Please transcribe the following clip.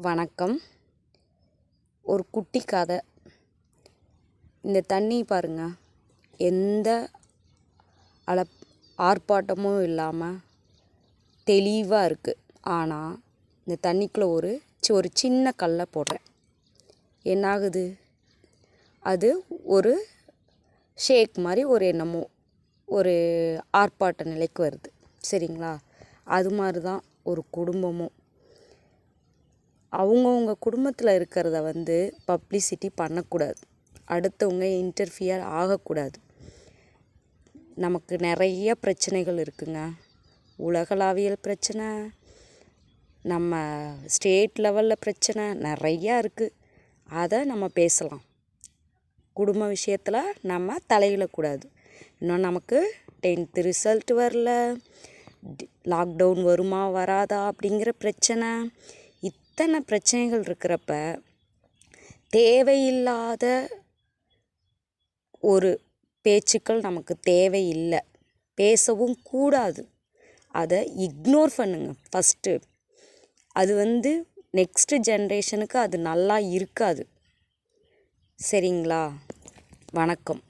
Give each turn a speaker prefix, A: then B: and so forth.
A: வணக்கம். ஒரு குட்டி கதை. இந்த தண்ணி பாருங்க, எந்த ஆர்ப்பாட்டமும் இல்லாமல் தெளிவாக இருக்குது. ஆனால் இந்த தண்ணிக்குள்ளே ஒரு சின்ன கல்லை போடுறேன், என்னாகுது? அது ஒரு ஷேக் மாதிரி என்னமோ ஒரு ஆர்ப்பாட்ட நிலைக்கு வருது. சரிங்களா? அது மாதிரி தான் ஒரு குடும்பமும். அவங்கவுங்க குடும்பத்தில் இருக்கிறத பப்ளிசிட்டி பண்ணக்கூடாது, அடுத்தவங்க இன்டர்ஃபியர் ஆகக்கூடாது. நமக்கு நிறைய பிரச்சனைகள் இருக்குங்க. உலகளாவியல் பிரச்சனை, நம்ம ஸ்டேட் லெவலில் பிரச்சனை நிறையா இருக்குது. அதை நம்ம பேசலாம். குடும்ப விஷயத்தில் நம்ம தலையிடக்கூடாது. இன்னும் நமக்கு 10th ரிசல்ட் வரல, லாக்டவுன் வருமா வராதா அப்படிங்கிற பிரச்சனை, இத்தனை பிரச்சனைகள் இருக்கிறப்ப தேவையில்லாத ஒரு பேச்சுக்கள் நமக்கு தேவையில்லை, பேசவும் கூடாது. அதை இக்னோர் பண்ணுங்க ஃபஸ்ட்டு. அது நெக்ஸ்ட்டு ஜென்ரேஷனுக்கு அது நல்லா இருக்காது. சரிங்களா? வணக்கம்.